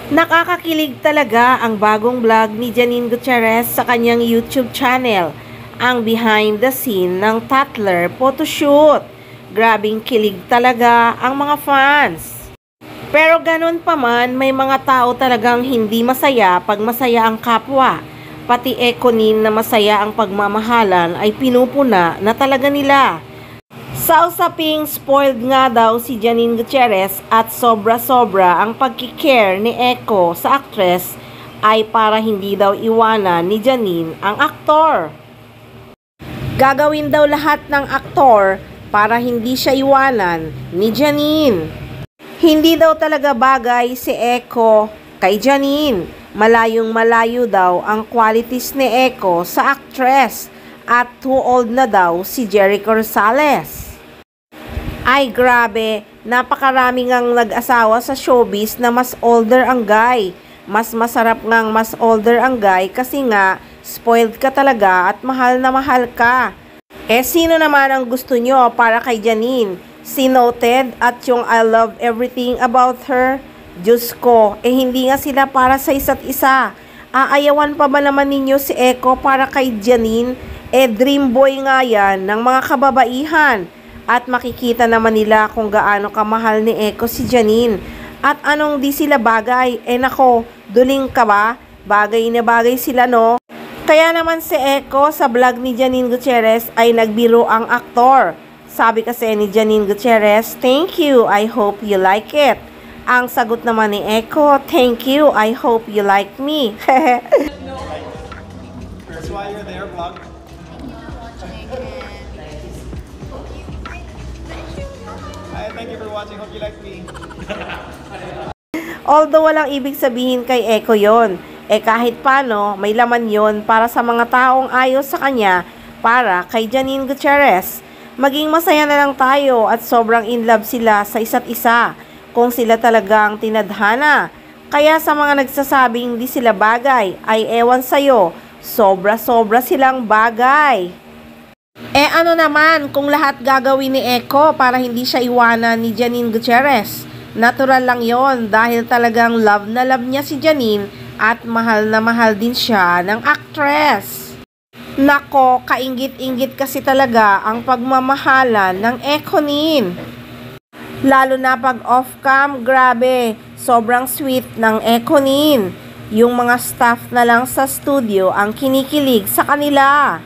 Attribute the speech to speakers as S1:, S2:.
S1: Nakakakilig talaga ang bagong vlog ni Janine Gutierrez sa kanyang YouTube channel, ang behind the scene ng Tatler photoshoot. Grabing kilig talaga ang mga fans. Pero ganun pa man, may mga tao talagang hindi masaya pag masaya ang kapwa. Pati Ekonin na masaya ang pagmamahalan ay pinupuna na talaga nila. Sa usaping spoiled nga daw si Janine Gutierrez at sobra-sobra ang pagkikare ni Eko sa actress ay para hindi daw iwanan ni Janine ang aktor. Gagawin daw lahat ng aktor para hindi siya iwanan ni Janine. Hindi daw talaga bagay si Eko kay Janine. Malayong malayo daw ang qualities ni Eko sa actress at too old na daw si Jericho Rosales. Ay grabe, napakarami ngang nag-asawa sa showbiz na mas older ang guy. Mas masarap ngang mas older ang guy kasi nga spoiled ka talaga at mahal na mahal ka. Eh sino naman ang gusto nyo para kay Janine? Si Noted at yung I love everything about her? Diyos ko, eh hindi nga sila para sa isa't isa. Aayawan pa ba naman ninyo si Eko para kay Janine? Eh dream boy nga yan ng mga kababaihan. At makikita naman nila kung gaano kamahal ni Eko si Janine. At anong di sila bagay? Eh nako, duling ka ba? Bagay na bagay sila no? Kaya naman si Eko sa vlog ni Janine Gutierrez ay nagbiro ang aktor. Sabi kasi ni Janine Gutierrez, "Thank you, I hope you like it." Ang sagot naman ni Eko, "Thank you, I hope you like me."
S2: That's why you're there, vlog. Thank you for watching. Hope you like me.
S1: Although walang ibig sabihin kay Eko yon, eh kahit paano may laman yon para sa mga taong ayaw sa kanya para kay Janine Gutierrez. Maging masaya na lang tayo at sobrang in love sila sa isa't isa kung sila talagang tinadhana. Kaya sa mga nagsasabing di sila bagay ay ewan sayo, sobra-sobra silang bagay. Eh ano naman kung lahat gagawin ni Eko para hindi siya iwanan ni Janine Gutierrez? Natural lang yon dahil talagang love na love niya si Janine at mahal na mahal din siya ng actress. Nako, kainggit-inggit kasi talaga ang pagmamahalan ng Ekonin. Lalo na pag off-cam, grabe, sobrang sweet ng Ekonin. Yung mga staff na lang sa studio ang kinikilig sa kanila.